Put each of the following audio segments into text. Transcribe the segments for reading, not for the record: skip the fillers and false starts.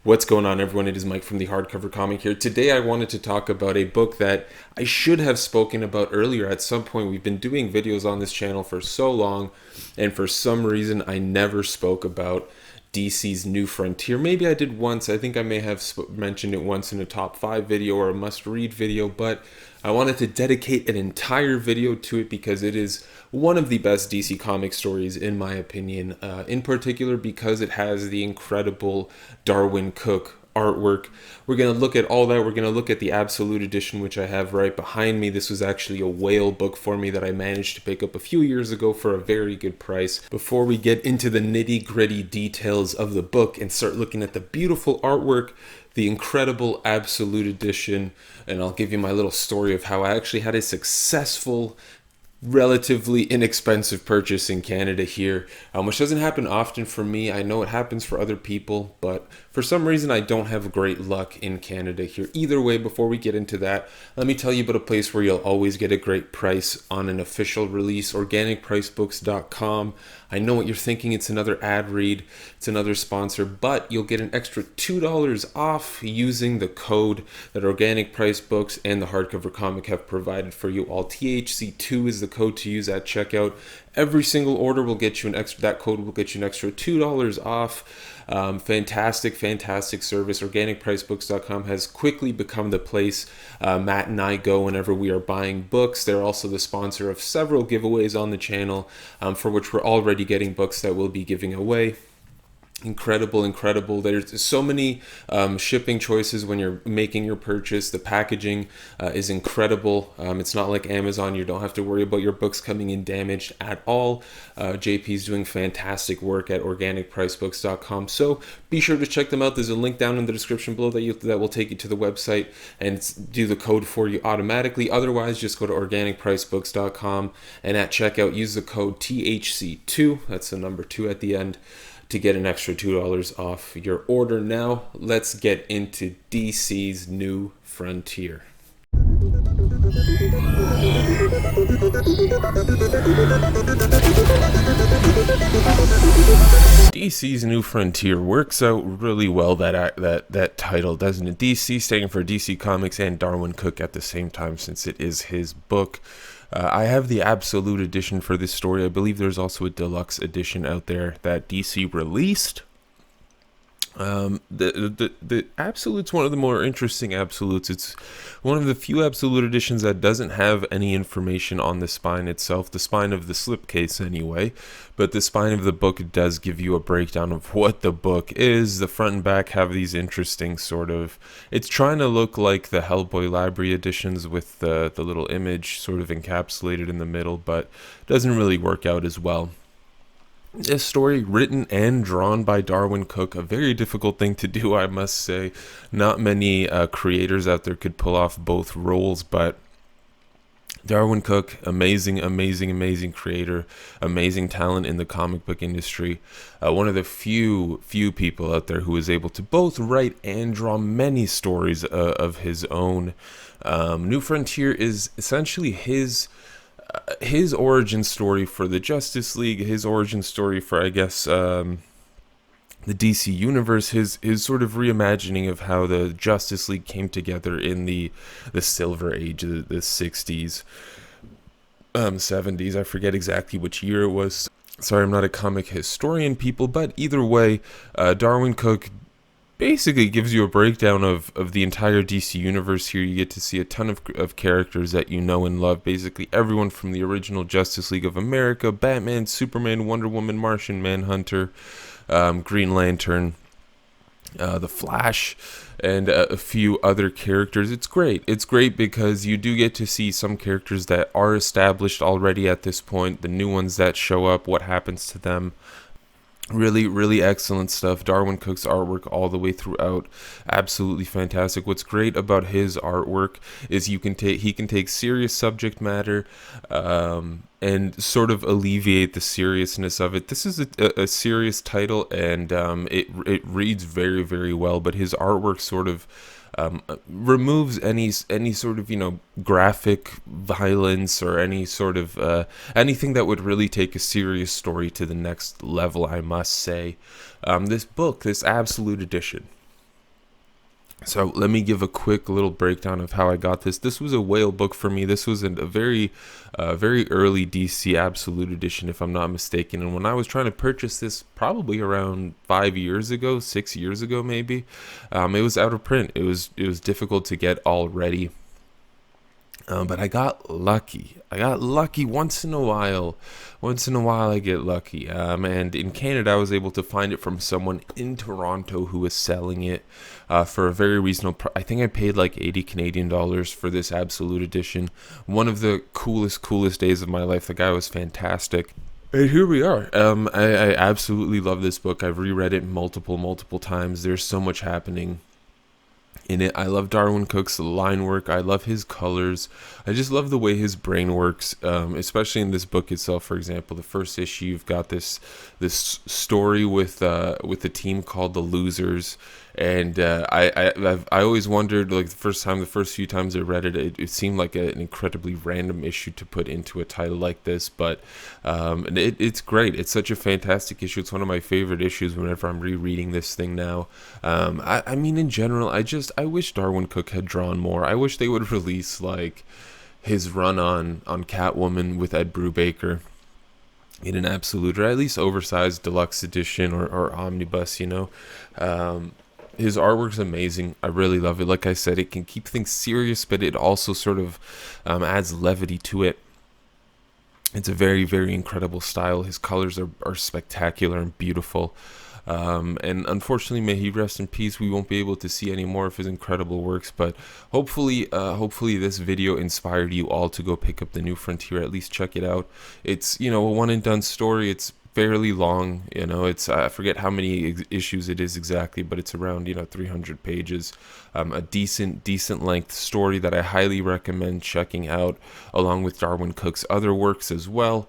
What's going on, everyone? It is Mike from the Hardcover Comic here. Today I wanted to talk about a book that I should have spoken about earlier at some point. We've been doing videos on this channel for so long, and for some reason I never spoke about DC's New Frontier. Maybe I did once. I think I may have mentioned it once in a top 5 video or a must-read video, but I wanted to dedicate an entire video to it because it is one of the best DC comic stories in my opinion, in particular because it has the incredible Darwyn Cooke artwork. We're going to look at all that. We're going to look at the Absolute Edition, which I have right behind me. This was actually a whale book for me that I managed to pick up a few years ago for a very good price. Before we get into the nitty-gritty details of the book and start looking at the beautiful artwork, the incredible Absolute Edition, and I'll give you my little story of how I actually had a successful, relatively inexpensive purchase in Canada here, which doesn't happen often for me. I know it happens for other people, but for some reason I don't have great luck in Canada here. Either way, before we get into that, let me tell you about a place where you'll always get a great price on an official release, organicpricebooks.com. I know what you're thinking, it's another ad read, it's another sponsor, but you'll get an extra $2 off using the code that Organic Price Books and the Hardcover Comic have provided for you all. THC2 is the code to use at checkout. Every single order will get you that code will get you an extra $2 off. Fantastic service. OrganicPriceBooks.com has quickly become the place Matt and I go whenever we are buying books. They're also the sponsor of several giveaways on the channel, for which we're already getting books that we'll be giving away. Incredible. There's so many shipping choices when you're making your purchase. The packaging is incredible. It's not like Amazon. You don't have to worry about your books coming in damaged at all. JP's doing fantastic work at organicpricebooks.com, so be sure to check them out. There's a link down in the description below that will take you to the website and do the code for you automatically. Otherwise, just go to organicpricebooks.com and at checkout use the code THC2, that's the number 2 at the end, to get an extra $2 off your order. Now, let's get into DC's New Frontier. DC's New Frontier works out really well, that title, doesn't it? DC standing for DC Comics and Darwyn Cooke at the same time, since it is his book. I have the Absolute Edition for this story. I believe there's also a deluxe edition out there that DC released. The Absolute's one of the more interesting Absolutes. It's one of the few Absolute editions that doesn't have any information on the spine itself, the spine of the slipcase anyway, but the spine of the book does give you a breakdown of what the book is. The front and back have these interesting sort of, it's trying to look like the Hellboy Library editions with the little image sort of encapsulated in the middle, but doesn't really work out as well. This story written and drawn by Darwyn Cooke, a very difficult thing to do, I must say. Not many creators out there could pull off both roles, but Darwyn Cooke, amazing creator, amazing talent in the comic book industry. One of the few people out there who is able to both write and draw many stories of his own. New Frontier is essentially his origin story for the Justice League, his origin story for, I guess, the DC Universe, his sort of reimagining of how the Justice League came together in the Silver Age, the 60s, 70s, I forget exactly which year it was. Sorry, I'm not a comic historian, people, but either way, Darwyn Cooke basically gives you a breakdown of the entire DC universe here. You get to see a ton of characters that you know and love. Basically everyone from the original Justice League of America, Batman, Superman, Wonder Woman, Martian Manhunter, Green Lantern, the Flash, and a few other characters. It's great. It's great because you do get to see some characters that are established already at this point, the new ones that show up, what happens to them. Really excellent stuff. Darwyn Cooke's artwork all the way throughout, absolutely fantastic. What's great about his artwork is he can take serious subject matter and sort of alleviate the seriousness of it. This is a serious title, and it reads very well, but his artwork sort of removes any sort of graphic violence or any sort of anything that would really take a serious story to the next level, I must say. This book, this Absolute Edition, So let me give a quick little breakdown of how I got this. This was a whale book for me. This was a very early DC Absolute Edition, if I'm not mistaken. And when I was trying to purchase this, probably around 5 years ago, 6 years ago, maybe, it was out of print. It was difficult to get already. But I got lucky. I got lucky once in a while. Once in a while, I get lucky. And in Canada, I was able to find it from someone in Toronto who was selling it for a very reasonable price. I think I paid like 80 Canadian dollars for this Absolute Edition. One of the coolest days of my life. The guy was fantastic. And here we are. I absolutely love this book. I've reread it multiple times. There's so much happening in it. I love Darwyn Cooke's line work. I love his colors. I just love the way his brain works, especially in this book itself. For example, the first issue, you've got this story with a team called the Losers, and I always wondered, like the first few times I read it, it seemed like an incredibly random issue to put into a title like this, but it's great. It's such a fantastic issue. It's one of my favorite issues whenever I'm rereading this thing now. I mean, in general, I wish Darwyn Cooke had drawn more. I wish they would release like his run on Catwoman with Ed Brubaker in an absolute, or at least oversized deluxe edition or omnibus, his artwork's amazing. I really love it. Like I said, it can keep things serious, but it also sort of adds levity to it. It's a very incredible style. His colors are spectacular and beautiful. And unfortunately, may he rest in peace. We won't be able to see any more of his incredible works, but hopefully this video inspired you all to go pick up The New Frontier. At least check it out. It's, a one and done story. It's fairly long. It's, I forget how many issues it is exactly, but it's around 300 pages. A decent length story that I highly recommend checking out, along with Darwyn Cooke's other works as well.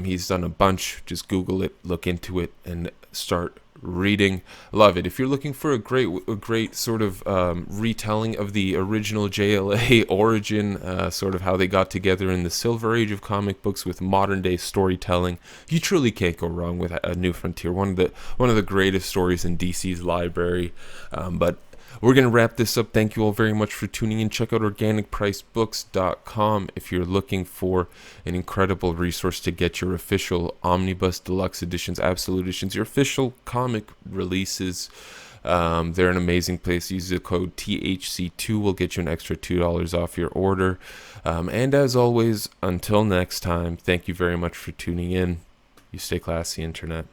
He's done a bunch. Just Google it, look into it, and start reading. Love it. If you're looking for a great sort of retelling of the original JLA origin, sort of how they got together in the Silver Age of comic books with modern day storytelling, you truly can't go wrong with A New Frontier. One of the greatest stories in DC's library. But we're going to wrap this up. Thank you all very much for tuning in. Check out organicpricebooks.com if you're looking for an incredible resource to get your official omnibus, deluxe editions, absolute editions, your official comic releases. They're an amazing place. Use the code THC2. Will get you an extra $2 off your order. And as always, until next time, thank you very much for tuning in. You stay classy, Internet.